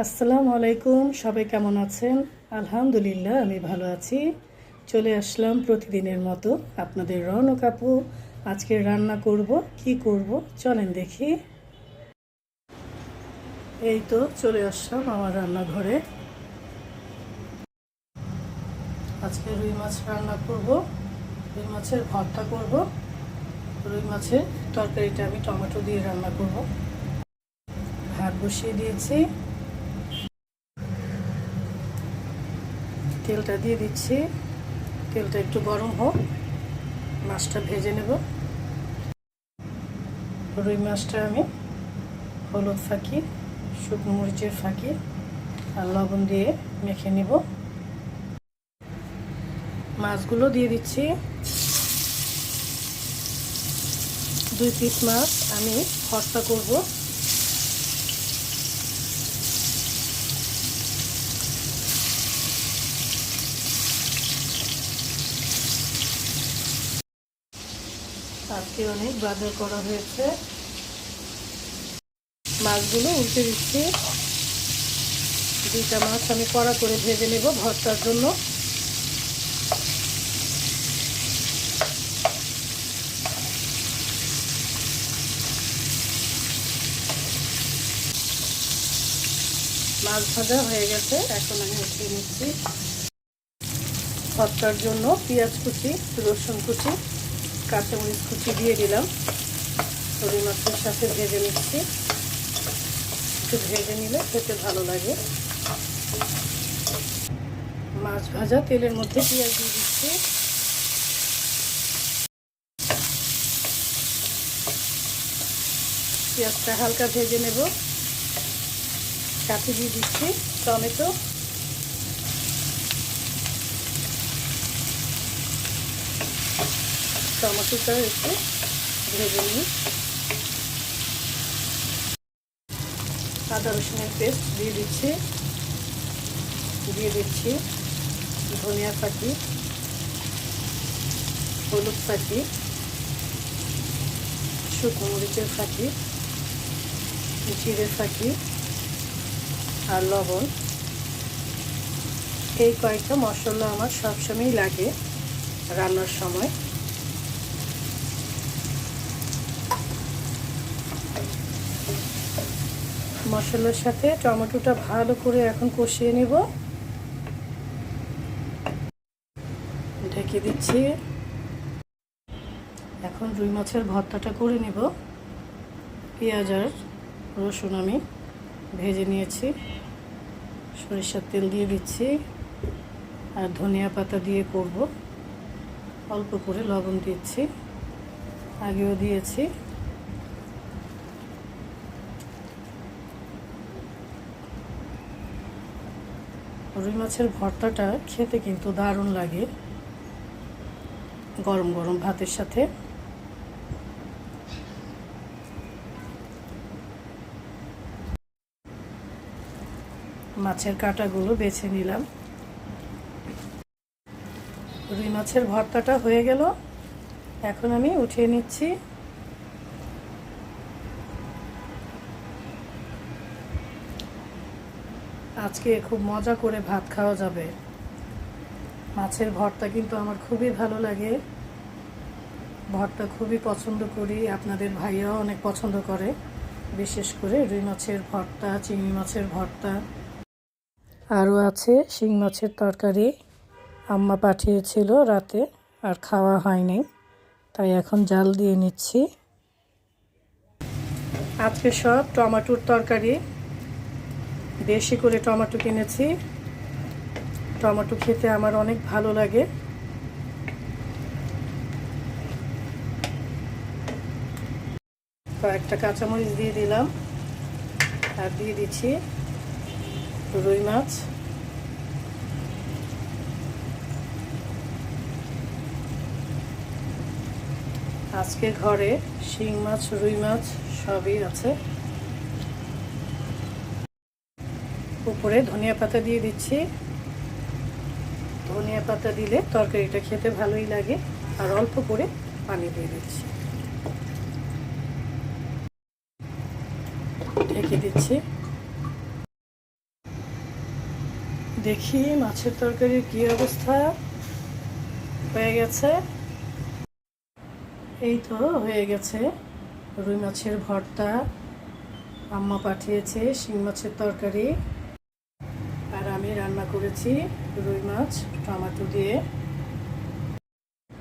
আসসালামু আলাইকুম, সবাই কেমন আছেন? আলহামদুলিল্লাহ, আমি ভালো আছি। চলে আসলাম প্রতিদিনের মতো আপনাদের রৌনক আপু। আজকে রান্না করব, কি করব চলেন দেখি। এই তো চলে আসলাম আমার রান্নাঘরে। আজকে রুই মাছ রান্না করব, রুই মাছের ভর্তা করব। রুই মাছের তরকারিটা আমি টমেটো দিয়ে রান্না করব। ভাত বসিয়ে দিয়েছি, তেলটা দিয়ে দিচ্ছি। তেলটা একটু গরম হোক, মাছটা ভেজে নেব। রুই মাছটা আমি হলুদ ফাঁকি, শুকনো মরিচের ফাঁকি আর লবণ দিয়ে মেখে নেব। মাছগুলো দিয়ে দিচ্ছি। 2 পিস মাছ আমি ভর্তা করব। আজকে অনেক বাজার করা হয়েছে। মাছগুলো উল্টে দিচ্ছি। 2টা মাছ আমি কড়া করে ভেজে নেব ভর্তার জন্য। মাছ ভাজা হয়ে গেছে, এখন আমি উঠিয়ে নিচ্ছি। ভর্তার জন্য পেঁয়াজ কুচি, রসুন কুচি, কাঁচামরিচ কুচি দিয়ে দিলাম। রুই মাছের সাথে ভেজে নিচ্ছি। একটু ভেজে নিলে খেতে ভালো লাগে। মাছ ভাজা তেলের মধ্যে পেঁয়াজ দিয়ে দিচ্ছি। পেঁয়াজটা হালকা ভেজে নেব। সাথে দিয়ে দিচ্ছি টমেটো। টমেটোটা একটু ভেজে নিই। আদা রসুনের পেস্ট দিয়ে দিচ্ছি। দিয়ে দিচ্ছি ধনিয়া পাতি, হলুদ পাতি, শুকনো মরিচের ফাঁকি, জিরের ফাঁকি আর লবণ। এই কয়েকটা মশলা আমার সবসময়ই লাগে রান্নার সময়। মশলার সাথে টমেটোটা ভালো করে এখন কষিয়ে নেব। ঢেকে দিচ্ছি। এখন রুই মাছের ভর্তাটা করে নেব। পেঁয়াজ আর রসুন আমি ভেজে নিয়েছি। সরিষার তেল দিয়ে দিচ্ছি আর ধনিয়া পাতা দিয়ে করব। অল্প করে লবণ দিচ্ছি, আগেও দিয়েছি। রুই মাছের ভর্তাটা খেতে কিন্তু দারুণ লাগে গরম গরম ভাতের সাথে। মাছের কাঁটাগুলো বেছে নিলাম। রুই মাছের ভর্তাটা হয়ে গেল, এখন আমি উঠিয়ে নিচ্ছি। আজকে খুব মজা করে ভাত খাওয়া যাবে। মাছের ভর্তা কিন্তু আমার খুবই ভালো লাগে। ভর্তা খুবই পছন্দ করি, আপনাদের ভাইয়াও অনেক পছন্দ করে। বিশেষ করে রুই মাছের ভর্তা, চিংড়ি মাছের ভর্তা। আরও আছে শিং মাছের তরকারি, আম্মা পাঠিয়েছিল রাতে, আর খাওয়া হয়নি, তাই এখন জাল দিয়ে নিচ্ছি। আজকে সব টমেটোর তরকারি। বেশি করে টমেটো কিনেছি। টমেটো খেতে আমার অনেক ভালো লাগে। কয়েকটা কাঁচামরিচ দিয়ে দিলাম আর দিয়ে দিচ্ছি রুই মাছ। আজকে ঘরে শিং মাছ, রুই মাছ সবই আছে। উপরে ধনিয়া পাতা দিয়ে দিচ্ছি। ধনিয়া পাতা দিলে তরকারিটা খেতে ভালোই লাগে। আর অল্প করে পানি দিয়ে দিচ্ছি, ঢেকে দিচ্ছি। দেখি মাছের তরকারির কি অবস্থা। হয়ে গেছে, এই তো হয়ে গেছে। রুই মাছের ভর্তা, আম্মা পাঠিয়েছে শিং মাছের তরকারি, আর আমি রান্না করেছি রুই মাছ টমেটো দিয়ে।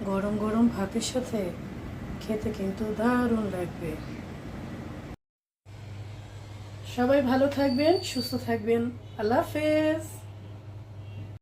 গরম গরম ভাতের সাথে খেতে কিন্তু দারুণ লাগবে। সবাই ভালো থাকবেন, সুস্থ থাকবেন। আল্লাহ হাফেজ।